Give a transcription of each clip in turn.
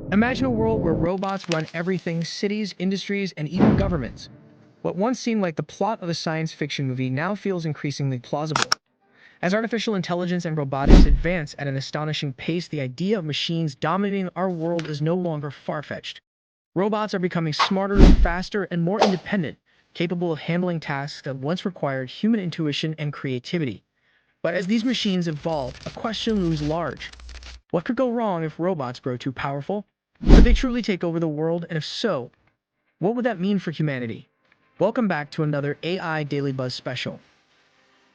Imagine a world where robots run everything: cities, industries, and even governments. What once seemed like the plot of a science fiction movie now feels increasingly plausible. As artificial intelligence and robotics advance at an astonishing pace, the idea of machines dominating our world is no longer far-fetched. Robots are becoming smarter, faster, and more independent, capable of handling tasks that once required human intuition and creativity. But as these machines evolve, a question looms large. What could go wrong if robots grow too powerful? Could they truly take over the world? And if so, what would that mean for humanity? Welcome back to another AI Daily Buzz special.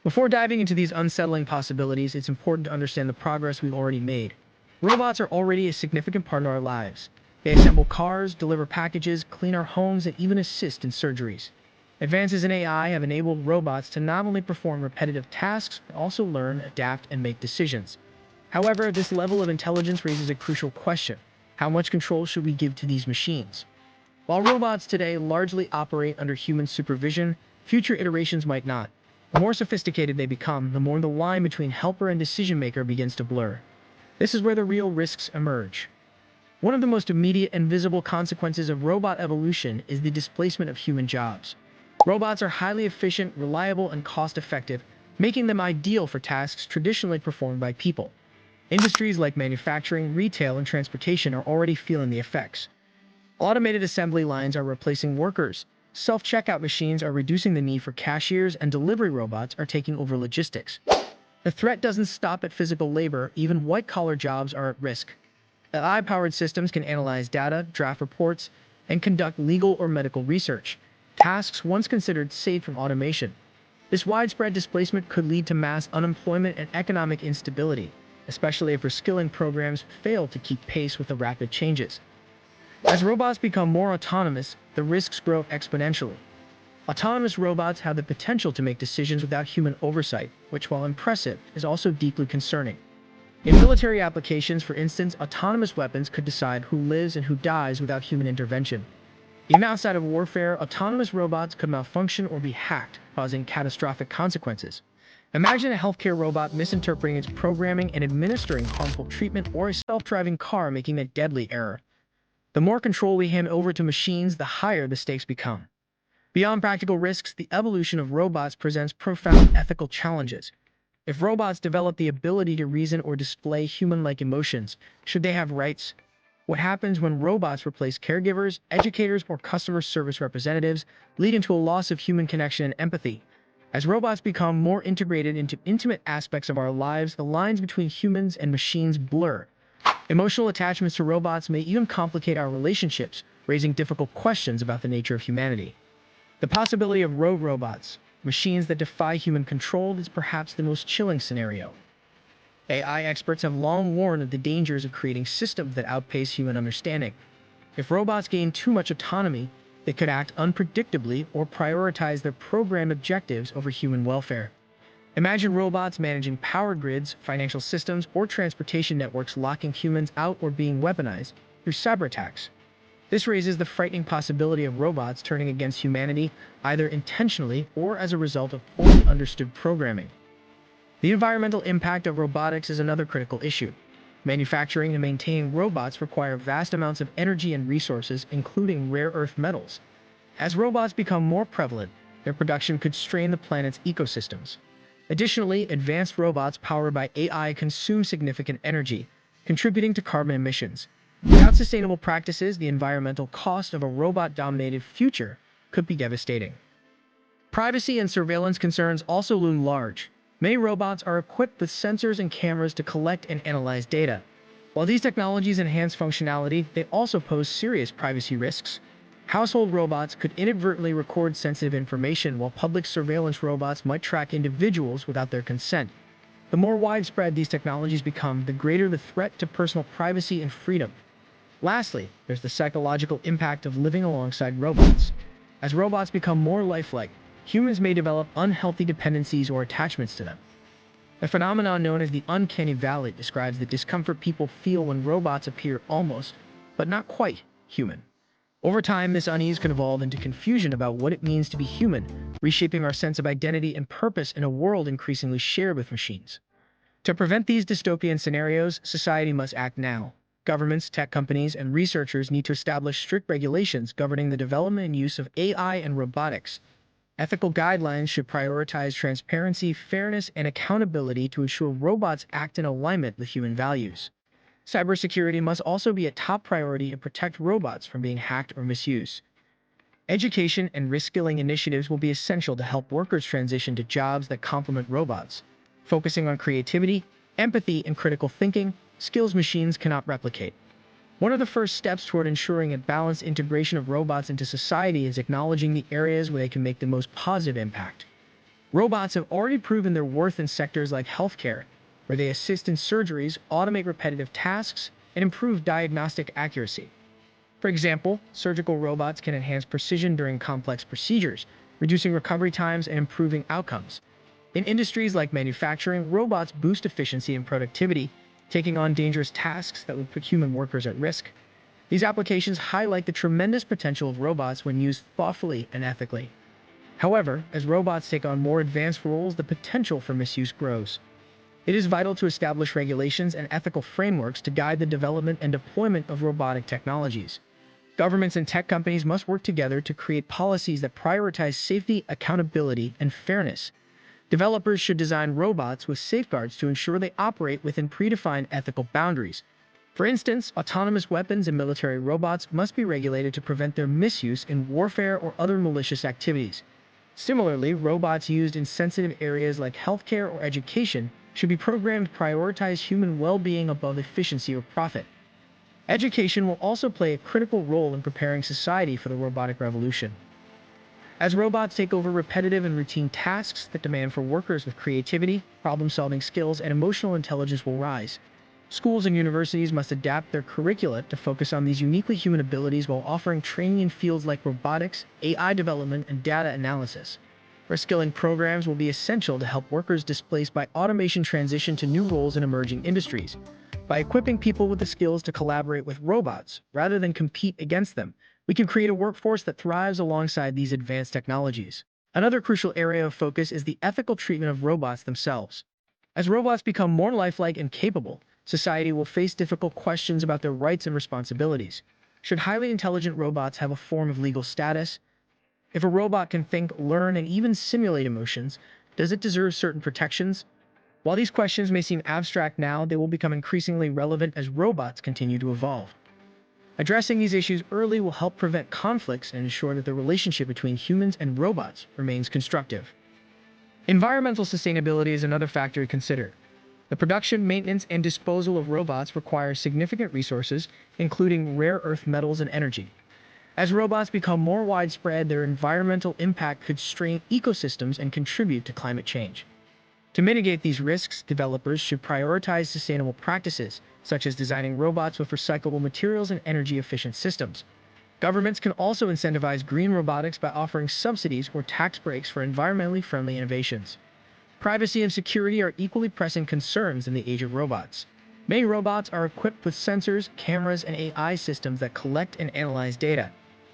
Before diving into these unsettling possibilities, it's important to understand the progress we've already made. Robots are already a significant part of our lives. They assemble cars, deliver packages, clean our homes, and even assist in surgeries. Advances in AI have enabled robots to not only perform repetitive tasks, but also learn, adapt, and make decisions. However, this level of intelligence raises a crucial question. How much control should we give to these machines? While robots today largely operate under human supervision, future iterations might not. The more sophisticated they become, the more the line between helper and decision-maker begins to blur. This is where the real risks emerge. One of the most immediate and visible consequences of robot evolution is the displacement of human jobs. Robots are highly efficient, reliable, and cost-effective, making them ideal for tasks traditionally performed by people. Industries like manufacturing, retail, and transportation are already feeling the effects. Automated assembly lines are replacing workers. Self-checkout machines are reducing the need for cashiers, and delivery robots are taking over logistics. The threat doesn't stop at physical labor. Even white-collar jobs are at risk. AI-powered systems can analyze data, draft reports, and conduct legal or medical research, tasks once considered safe from automation. This widespread displacement could lead to mass unemployment and economic instability, especially if reskilling programs fail to keep pace with the rapid changes. As robots become more autonomous, the risks grow exponentially. Autonomous robots have the potential to make decisions without human oversight, which, while impressive, is also deeply concerning. In military applications, for instance, autonomous weapons could decide who lives and who dies without human intervention. Even outside of warfare, autonomous robots could malfunction or be hacked, causing catastrophic consequences. Imagine a healthcare robot misinterpreting its programming and administering harmful treatment, or a self-driving car making a deadly error. The more control we hand over to machines, the higher the stakes become. Beyond practical risks, the evolution of robots presents profound ethical challenges. If robots develop the ability to reason or display human-like emotions, should they have rights? What happens when robots replace caregivers, educators, or customer service representatives, leading to a loss of human connection and empathy? As robots become more integrated into intimate aspects of our lives, the lines between humans and machines blur. Emotional attachments to robots may even complicate our relationships, raising difficult questions about the nature of humanity. The possibility of rogue robots, machines that defy human control, is perhaps the most chilling scenario. AI experts have long warned of the dangers of creating systems that outpace human understanding. If robots gain too much autonomy, they could act unpredictably or prioritize their programmed objectives over human welfare. Imagine robots managing power grids, financial systems, or transportation networks, locking humans out or being weaponized through cyber attacks. This raises the frightening possibility of robots turning against humanity, either intentionally or as a result of poorly understood programming. The environmental impact of robotics is another critical issue. Manufacturing and maintaining robots require vast amounts of energy and resources, including rare earth metals. As robots become more prevalent, their production could strain the planet's ecosystems. Additionally, advanced robots powered by AI consume significant energy, contributing to carbon emissions. Without sustainable practices, the environmental cost of a robot-dominated future could be devastating. Privacy and surveillance concerns also loom large. Many robots are equipped with sensors and cameras to collect and analyze data. While these technologies enhance functionality, they also pose serious privacy risks. Household robots could inadvertently record sensitive information, while public surveillance robots might track individuals without their consent. The more widespread these technologies become, the greater the threat to personal privacy and freedom. Lastly, there's the psychological impact of living alongside robots. As robots become more lifelike, humans may develop unhealthy dependencies or attachments to them. A phenomenon known as the uncanny valley describes the discomfort people feel when robots appear almost, but not quite, human. Over time, this unease can evolve into confusion about what it means to be human, reshaping our sense of identity and purpose in a world increasingly shared with machines. To prevent these dystopian scenarios, society must act now. Governments, tech companies, and researchers need to establish strict regulations governing the development and use of AI and robotics. Ethical guidelines should prioritize transparency, fairness, and accountability to ensure robots act in alignment with human values. Cybersecurity must also be a top priority and protect robots from being hacked or misused. Education and reskilling initiatives will be essential to help workers transition to jobs that complement robots, focusing on creativity, empathy, and critical thinking, skills machines cannot replicate. One of the first steps toward ensuring a balanced integration of robots into society is acknowledging the areas where they can make the most positive impact. Robots have already proven their worth in sectors like healthcare, where they assist in surgeries, automate repetitive tasks, and improve diagnostic accuracy. For example, surgical robots can enhance precision during complex procedures, reducing recovery times and improving outcomes. In industries like manufacturing, robots boost efficiency and productivity, taking on dangerous tasks that would put human workers at risk. These applications highlight the tremendous potential of robots when used thoughtfully and ethically. However, as robots take on more advanced roles, the potential for misuse grows. It is vital to establish regulations and ethical frameworks to guide the development and deployment of robotic technologies. Governments and tech companies must work together to create policies that prioritize safety, accountability, and fairness. Developers should design robots with safeguards to ensure they operate within predefined ethical boundaries. For instance, autonomous weapons and military robots must be regulated to prevent their misuse in warfare or other malicious activities. Similarly, robots used in sensitive areas like healthcare or education should be programmed to prioritize human well-being above efficiency or profit. Education will also play a critical role in preparing society for the robotic revolution. As robots take over repetitive and routine tasks, the demand for workers with creativity, problem-solving skills, and emotional intelligence will rise. Schools and universities must adapt their curricula to focus on these uniquely human abilities while offering training in fields like robotics, AI development, and data analysis. Reskilling programs will be essential to help workers displaced by automation transition to new roles in emerging industries. By equipping people with the skills to collaborate with robots rather than compete against them, we can create a workforce that thrives alongside these advanced technologies. Another crucial area of focus is the ethical treatment of robots themselves. As robots become more lifelike and capable, society will face difficult questions about their rights and responsibilities. Should highly intelligent robots have a form of legal status? If a robot can think, learn, and even simulate emotions, does it deserve certain protections? While these questions may seem abstract now, they will become increasingly relevant as robots continue to evolve. Addressing these issues early will help prevent conflicts and ensure that the relationship between humans and robots remains constructive. Environmental sustainability is another factor to consider. The production, maintenance, and disposal of robots requires significant resources, including rare earth metals and energy. As robots become more widespread, their environmental impact could strain ecosystems and contribute to climate change. To mitigate these risks, developers should prioritize sustainable practices, such as designing robots with recyclable materials and energy-efficient systems. Governments can also incentivize green robotics by offering subsidies or tax breaks for environmentally friendly innovations. Privacy and security are equally pressing concerns in the age of robots. Many robots are equipped with sensors, cameras, and AI systems that collect and analyze data.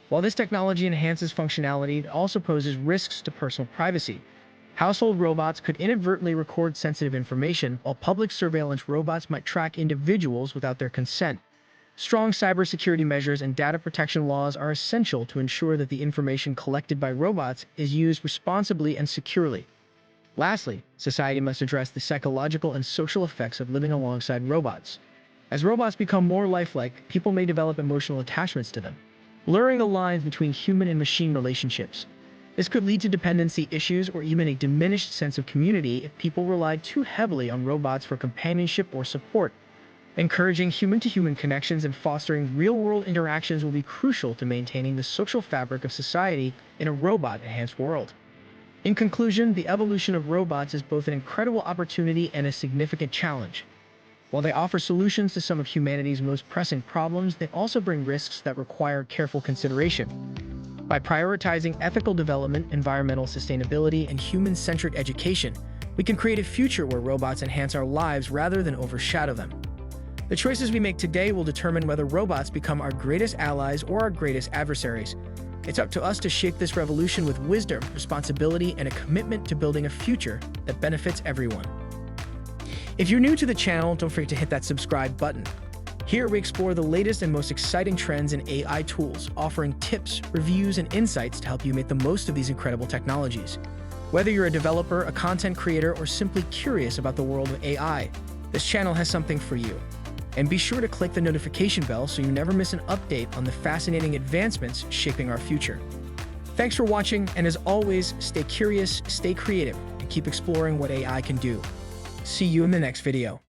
While this technology enhances functionality, it also poses risks to personal privacy. Household robots could inadvertently record sensitive information, while public surveillance robots might track individuals without their consent. Strong cybersecurity measures and data protection laws are essential to ensure that the information collected by robots is used responsibly and securely. Lastly, society must address the psychological and social effects of living alongside robots. As robots become more lifelike, people may develop emotional attachments to them, blurring the lines between human and machine relationships. This could lead to dependency issues or even a diminished sense of community if people rely too heavily on robots for companionship or support. Encouraging human-to-human connections and fostering real-world interactions will be crucial to maintaining the social fabric of society in a robot-enhanced world. In conclusion, the evolution of robots is both an incredible opportunity and a significant challenge. While they offer solutions to some of humanity's most pressing problems, they also bring risks that require careful consideration. By prioritizing ethical development, environmental sustainability, and human-centric education, we can create a future where robots enhance our lives rather than overshadow them. The choices we make today will determine whether robots become our greatest allies or our greatest adversaries. It's up to us to shape this revolution with wisdom, responsibility, and a commitment to building a future that benefits everyone. If you're new to the channel, don't forget to hit that subscribe button. Here we explore the latest and most exciting trends in AI tools, offering tips, reviews, and insights to help you make the most of these incredible technologies. Whether you're a developer, a content creator, or simply curious about the world of AI, this channel has something for you. And be sure to click the notification bell so you never miss an update on the fascinating advancements shaping our future. Thanks for watching, and as always, stay curious, stay creative, and keep exploring what AI can do. See you in the next video.